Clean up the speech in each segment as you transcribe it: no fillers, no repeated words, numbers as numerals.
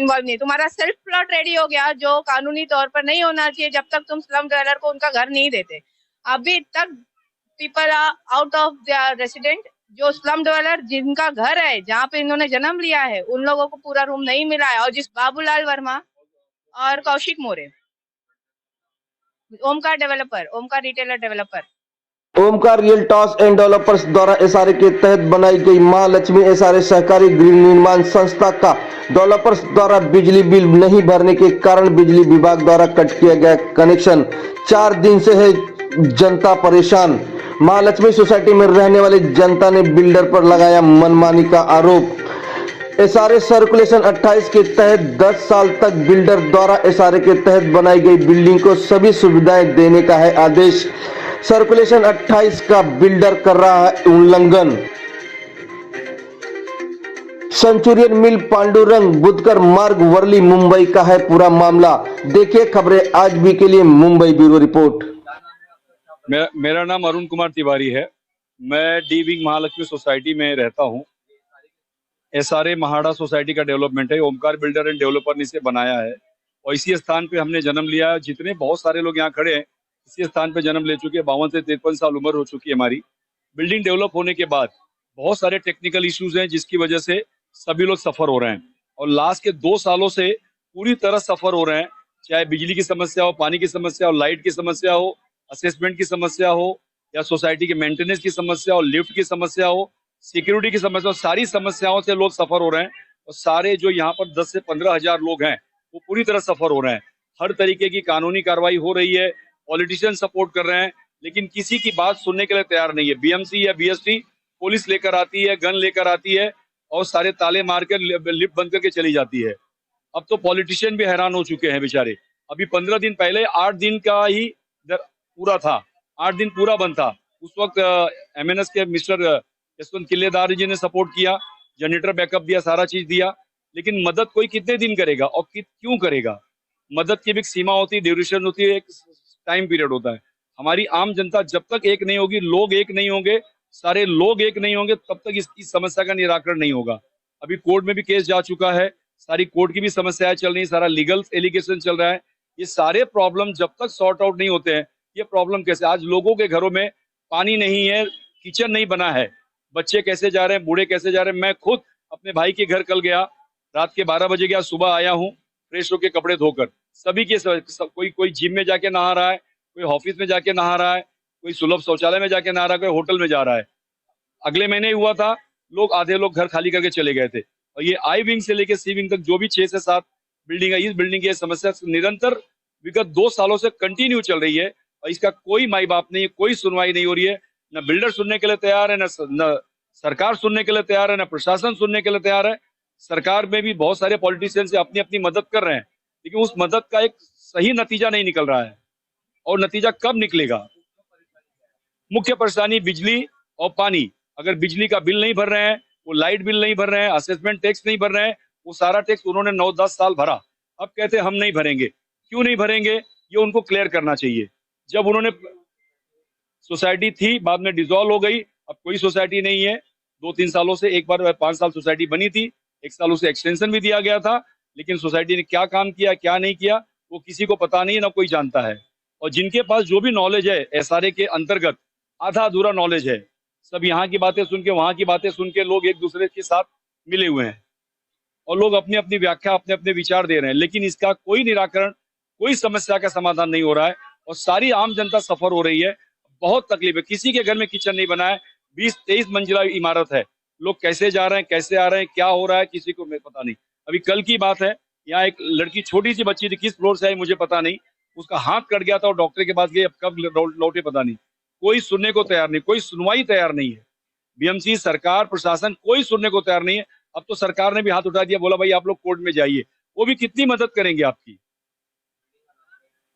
Involve नहीं। तुम्हारा self plot ready हो गया जो कानूनी तौर पर नहीं होना चाहिए जब तक तुम स्लम डवेलर को उनका घर नहीं देते। अभी तक people are out of their resident. जो स्लम डवेलर जिनका घर है जहाँ पे इन्होंने जन्म लिया है उन लोगों को पूरा रूम नहीं मिला है। और जिस बाबूलाल वर्मा और Kaushik More, Omkar Developer, Omkar Retailer Developer, Omkar Realtors and Developers द्वारा एसआरए के तहत बनाई गई महालक्ष्मी एसआरए सहकारी गृह निर्माण संस्था का डेवलपर्स द्वारा बिजली बिल नहीं भरने के कारण बिजली विभाग द्वारा कट किया गया कनेक्शन। 4 दिन से है जनता परेशान। महालक्ष्मी सोसाइटी में रहने वाली जनता ने बिल्डर पर लगाया मनमानी का आरोप। एसआरए सर्कुलेशन 28 के तहत 10 साल तक बिल्डर द्वारा एसआरए के तहत बनाई गई बिल्डिंग को सभी सुविधाएं देने का है आदेश। सर्कुलेशन 28 का बिल्डर कर रहा है उल्लंघन। सेंचुरियन मिल पांडुरंग बुधकर मार्ग वर्ली मुंबई का है पूरा मामला। देखिए खबरें आज भी के लिए मुंबई ब्यूरो रिपोर्ट। मेरा नाम अरुण कुमार तिवारी है। मैं डी विंग महालक्ष्मी सोसाइटी में रहता हूँ। एसआरए महाड़ा सोसाइटी का डेवलपमेंट है। ओमकार बिल्डर एंड डेवलपर ने इसे बनाया है और इसी स्थान पे हमने जन्म लिया है। जितने बहुत सारे लोग यहाँ खड़े हैं इसी स्थान पे जन्म ले चुके हैं। 52 से 53 साल उम्र हो चुकी है हमारी। बिल्डिंग डेवलप होने के बाद बहुत सारे टेक्निकल इश्यूज हैं जिसकी वजह से सभी लोग सफर हो रहे हैं और लास्ट के 2 सालों से पूरी तरह सफर हो रहे हैं। चाहे बिजली की समस्या हो, पानी की समस्या हो, लाइट की समस्या हो, असेसमेंट की समस्या हो या सोसाइटी की मेंटेनेंस की समस्या हो, लिफ्ट की समस्या हो, सिक्योरिटी की समस्या हो, सारी समस्याओं से लोग सफर हो रहे हैं। और सारे जो यहाँ पर 10 से 15 हजार लोग हैं वो पूरी तरह सफर हो रहे हैं। हर तरीके की कानूनी कार्रवाई हो रही है, पॉलिटिशियन सपोर्ट कर रहे हैं, लेकिन किसी की बात सुनने के लिए तैयार नहीं है। बीएमसी या बीएसटी पुलिस लेकर आती है, गन लेकर आती है और सारे ताले मार कर लिफ्ट बंद करके चली जाती है। अब तो पॉलिटिशियन भी हैरान हो चुके हैं बेचारे। अभी 15 दिन पहले 8 दिन का ही पूरा था, 8 दिन पूरा बंद था। उस वक्त एमएनएस के मिस्टर यशवंत किल्लेदार जी ने सपोर्ट किया, जनरेटर बैकअप दिया, सारा चीज दिया, लेकिन मदद कोई कितने दिन करेगा और क्यों करेगा? मदद की भी एक सीमा होती है, ड्यूरेशन होती है, एक टाइम पीरियड होता है। हमारी आम जनता जब तक एक नहीं होगी, लोग एक नहीं होंगे, सारे लोग एक नहीं होंगे, तब तक इसकी समस्या का निराकरण नहीं होगा। अभी कोर्ट में भी केस जा चुका है, सारी कोर्ट की भी समस्याएं चल रही, सारा लीगल एलिगेशन चल रहा है। ये सारे प्रॉब्लम जब तक सॉर्ट आउट नहीं होते हैं, ये प्रॉब्लम कैसे? आज लोगों के घरों में पानी नहीं है, किचन नहीं बना है, बच्चे कैसे जा रहे हैं, बूढ़े कैसे जा रहे हैं। मैं खुद अपने भाई के घर कल गया, रात के 12 बजे गया, सुबह आया हूँ फ्रेश होके कपड़े धोकर। सभी के कोई जिम में जाके नहा रहा है, कोई ऑफिस में जाके नहा रहा है, कोई सुलभ शौचालय में जाके नहा रहा है, कोई होटल में जा रहा है। अगले महीने हुआ था, लोग आधे लोग घर खाली करके चले गए थे। और ये आई विंग से लेके सी विंग तक जो भी 6 से 7 बिल्डिंग है, इस बिल्डिंग की समस्या निरंतर विगत 2 सालों से कंटिन्यू चल रही है और इसका कोई माई बाप नहीं है, कोई सुनवाई नहीं हो रही है। न बिल्डर सुनने के लिए तैयार है, न सरकार सुनने के लिए तैयार है, न प्रशासन सुनने के लिए तैयार है। सरकार में भी बहुत सारे पॉलिटिशियन से अपनी अपनी मदद कर रहे हैं, लेकिन उस मदद का एक सही नतीजा नहीं निकल रहा है। और नतीजा कब निकलेगा? मुख्य परेशानी बिजली और पानी। अगर बिजली का बिल नहीं भर रहे हैं, वो लाइट बिल नहीं भर रहे हैं, असेसमेंट टैक्स नहीं भर रहे हैं, वो सारा टैक्स उन्होंने 9-10 साल भरा, अब कहते हैं हम नहीं भरेंगे। क्यों नहीं भरेंगे ये उनको क्लियर करना चाहिए। जब उन्होंने सोसाइटी थी, बाद में डिसॉल्व हो गई, अब कोई सोसाइटी नहीं है। 2-3 सालों से एक बार 5 साल सोसाइटी बनी थी, 1 साल उसे एक्सटेंशन भी दिया गया था, लेकिन सोसाइटी ने क्या काम किया क्या नहीं किया वो किसी को पता नहीं है, ना कोई जानता है। और जिनके पास जो भी नॉलेज है एसआरए के अंतर्गत, आधा अधूरा नॉलेज है। सब यहाँ की बातें सुन के, वहां की बातें सुन के लोग एक दूसरे के साथ मिले हुए हैं और लोग अपनी अपनी व्याख्या, अपने अपने विचार दे रहे हैं, लेकिन इसका कोई निराकरण, कोई समस्या का समाधान नहीं हो रहा है और सारी आम जनता सफर हो रही है। बहुत तकलीफ है। किसी के घर में किचन नहीं बना है, 20-23 मंजिला इमारत है। लोग कैसे जा रहे हैं, कैसे आ रहे हैं, क्या हो रहा है, किसी को पता नहीं। अभी कल की बात है, यहाँ एक लड़की, छोटी सी बच्ची थी, किस फ्लोर से आई मुझे पता नहीं, उसका हाथ कट गया था और डॉक्टर के पास गए, अब कब लौटे पता नहीं। कोई सुनने को तैयार नहीं, कोई सुनवाई तैयार नहीं है। बीएमसी, सरकार, प्रशासन कोई सुनने को तैयार नहीं है। अब तो सरकार ने भी हाथ उठा दिया, बोला भाई आप लोग कोर्ट में जाइए। वो भी कितनी मदद करेंगे आपकी?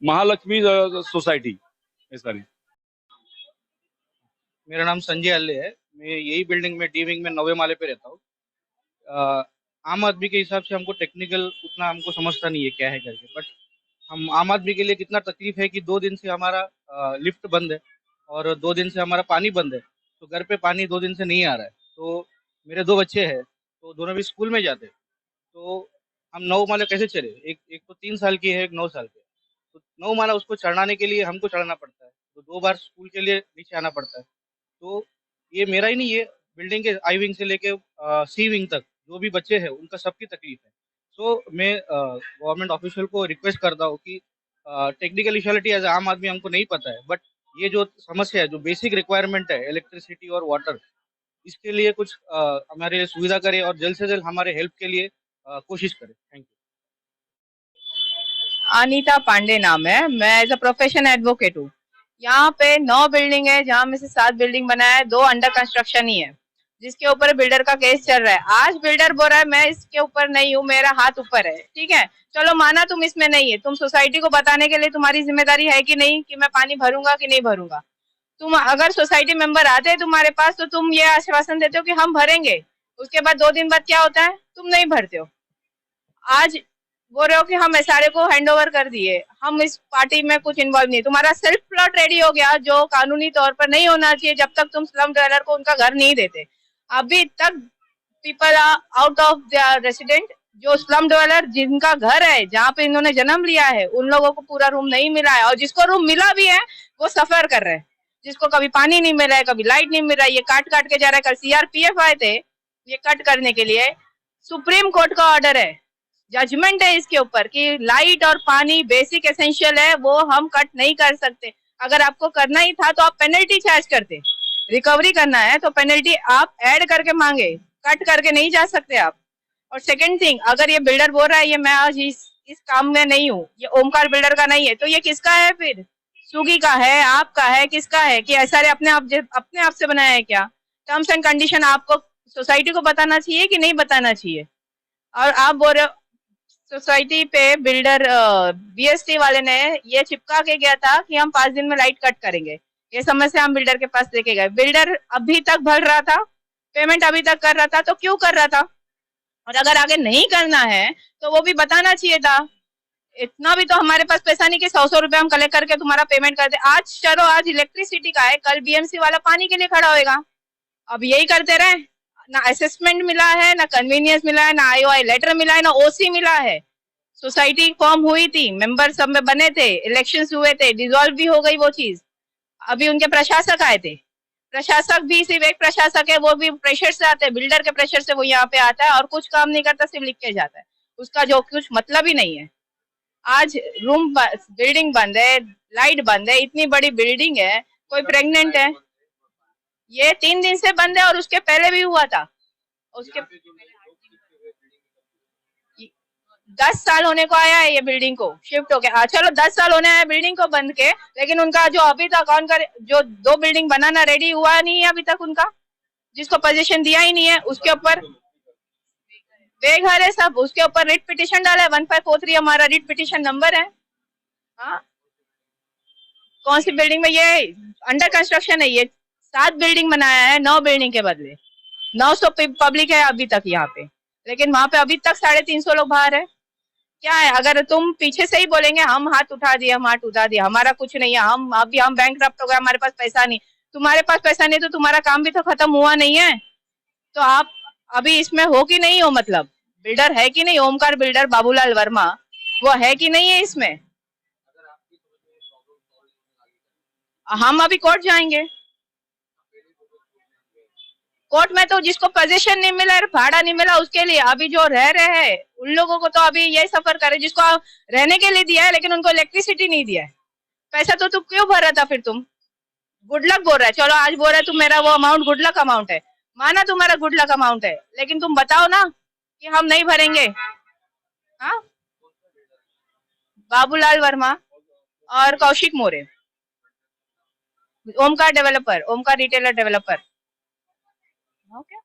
महालक्ष्मी सोसाइटी ऐसा नहीं। मेरा नाम संजय अल्ले है। मैं यही बिल्डिंग में डी विंग में 9वें माले पे रहता हूँ। आम आदमी के हिसाब से हमको टेक्निकल उतना हमको समझता नहीं है क्या है करके, बट हम आम आदमी के लिए कितना तकलीफ है कि 2 दिन से हमारा लिफ्ट बंद है और 2 दिन से हमारा पानी बंद है। तो घर पे पानी 2 दिन से नहीं आ रहा है। तो मेरे 2 बच्चे हैं, तो दोनों भी स्कूल में जाते हैं। तो हम 9 माले कैसे चढ़े? एक तो 3 साल की है, एक 9 साल की है। तो 9 माला उसको चढ़ाने के लिए हमको चढ़ना पड़ता है, तो 2 बार स्कूल के लिए नीचे आना पड़ता है। तो ये मेरा ही नहीं है, बिल्डिंग के आई विंग से लेके सी विंग तक जो भी बच्चे हैं उनका सबकी तकलीफ है। सो मैं गवर्नमेंट ऑफिशियल को रिक्वेस्ट करता हूँ कि टेक्निकल इशुअलिटी एज आम आदमी हमको नहीं पता है, बट ये जो समस्या है, जो बेसिक रिक्वायरमेंट है इलेक्ट्रिसिटी और वाटर, इसके लिए कुछ हमारे लिए सुविधा करे और जल्द से जल्द हमारे हेल्प के लिए कोशिश करे। Thank you. अनीता पांडे नाम है, मैं एज अ प्रोफेशन एडवोकेट हूँ। यहाँ पे 9 बिल्डिंग है, जहाँ में से 7 बिल्डिंग बनाया है, 2 अंडर कंस्ट्रक्शन ही है, जिसके ऊपर बिल्डर का केस चल रहा है। आज बिल्डर बोल रहा है मैं इसके ऊपर नहीं हूँ, मेरा हाथ ऊपर है। ठीक है, चलो माना तुम इसमें नहीं है, तुम सोसाइटी को बताने के लिए तुम्हारी जिम्मेदारी है कि नहीं कि मैं पानी भरूंगा कि नहीं भरूंगा। तुम अगर सोसाइटी मेंबर आते हैं तुम्हारे पास तो तुम ये आश्वासन देते हो कि हम भरेंगे, उसके बाद 2 दिन बाद क्या होता है, तुम नहीं भरते हो। आज बोल रहे हो कि हम एसआरए को हैंड ओवर कर दिए, हम इस पार्टी में कुछ इन्वॉल्व नहीं। तुम्हारा सेल्फ प्लॉट रेडी हो गया, जो कानूनी तौर पर नहीं होना चाहिए जब तक तुम स्लम डवेलर को उनका घर नहीं देते। अभी तक people are out of their resident, जो स्लम डवेलर जिनका घर है, जहाँ पे इन्होंने जन्म लिया है, उन लोगों को पूरा रूम नहीं मिला है, और जिसको रूम मिला भी है वो सफर कर रहे हैं। जिसको कभी पानी नहीं मिला है, कभी लाइट नहीं मिल रहा है, ये काट काट के जा रहा है। कल सीआरपीएफ आए थे ये कट करने के लिए। सुप्रीम कोर्ट का ऑर्डर है, जजमेंट है इसके ऊपर कि लाइट और पानी बेसिक एसेंशियल है, वो हम कट नहीं कर सकते। अगर आपको करना ही था तो आप पेनल्टी चार्ज करते, रिकवरी करना है तो पेनल्टी आप ऐड करके मांगे, कट करके नहीं जा सकते आप। और सेकंड थिंग, अगर ये बिल्डर बोल रहा है ये मैं आज इस काम में नहीं हूँ, ये ओमकार बिल्डर का नहीं है, तो ये किसका है फिर? सुगी का है, आपका है, किसका है? कि एसआरए अपने आप से बनाया है क्या? टर्म्स एंड कंडीशन आपको सोसाइटी को बताना चाहिए कि नहीं बताना चाहिए? और आप बोल रहे हो सोसाइटी पे बिल्डर बीएसटी वाले ने ये चिपका के गया था कि हम 5 दिन में लाइट कट करेंगे। ये समस्या हम बिल्डर के पास लेके गए, बिल्डर अभी तक भर रहा था, पेमेंट अभी तक कर रहा था, तो क्यों कर रहा था? और अगर आगे नहीं करना है तो वो भी बताना चाहिए था। इतना भी तो हमारे पास पैसा नहीं कि 100 रुपए हम कलेक्ट करके तुम्हारा पेमेंट कर दे। आज चलो आज इलेक्ट्रिसिटी का है, कल बीएमसी वाला पानी के लिए खड़ा होएगा। अब यही करते रहे, ना असेसमेंट मिला है, ना कन्वीनियंस मिला है, ना आईओआई लेटर मिला है, ना ओसी मिला है। सोसाइटी फॉर्म हुई थी, मेंबर सब में बने थे, इलेक्शंस हुए थे, डिसॉल्व भी हो गई वो चीज। अभी उनके प्रशासक आए थे, प्रशासक भी सिर्फ एक प्रशासक है, वो भी प्रेशर से आते हैं, बिल्डर के प्रेशर से वो यहाँ पे आता है और कुछ काम नहीं करता, सिर्फ लिख के जाता है, उसका जो कुछ मतलब ही नहीं है। आज बिल्डिंग बंद है, लाइट बंद है, इतनी बड़ी बिल्डिंग है, कोई प्रेग्नेंट है, ये 3 दिन से बंद है और उसके पहले भी हुआ था। उसके 10 साल होने को आया है ये बिल्डिंग को शिफ्ट हो गया। चलो 10 साल होने आया बिल्डिंग को बंद के, लेकिन उनका जो अभी तक उनका जो 2 बिल्डिंग बनाना रेडी हुआ नहीं है अभी तक उनका, जिसको पोजीशन दिया ही नहीं है, उसके ऊपर बेघर है सब, उसके ऊपर रिट पिटिशन डाला है। 1543 हमारा रिट पिटिशन नंबर है। हाँ, कौन सी बिल्डिंग में? ये अंडर कंस्ट्रक्शन है, ये 7 बिल्डिंग बनाया है 9 बिल्डिंग के बदले। 900 पब्लिक है अभी तक यहाँ पे, लेकिन वहां पे अभी तक 350 लोग बाहर है। क्या है, अगर तुम पीछे से ही बोलेंगे हम हाथ उठा दिए, हम हाथ उठा दिया, हमारा कुछ नहीं है, हम बैंकक्रप्ट हो गए, हमारे पास पैसा नहीं। तुम्हारे पास पैसा नहीं तो तुम्हारा काम भी तो खत्म हुआ नहीं है। तो आप अभी इसमें हो कि नहीं हो, मतलब बिल्डर है कि नहीं? ओमकार बिल्डर बाबूलाल वर्मा वो है कि नहीं है इसमें? हम अभी कोर्ट जाएंगे। कोर्ट में तो जिसको पोजीशन नहीं मिला, भाड़ा नहीं मिला, उसके लिए अभी जो रह रहे हैं उन लोगों को तो अभी यही सफर करे, जिसको रहने के लिए दिया है लेकिन उनको इलेक्ट्रिसिटी नहीं दिया है। पैसा तो तुम क्यों भर रहा था फिर? तुम गुड लक बोल रहा है, चलो आज बोल रहे तुम मेरा वो अमाउंट गुड लक अमाउंट है, माना तुम्हारा गुड लक अमाउंट है, लेकिन तुम बताओ ना कि हम नहीं भरेंगे। हाँ, बाबूलाल वर्मा और Kaushik More, Omkar Developer, Omkar Retailer Developer. Okay.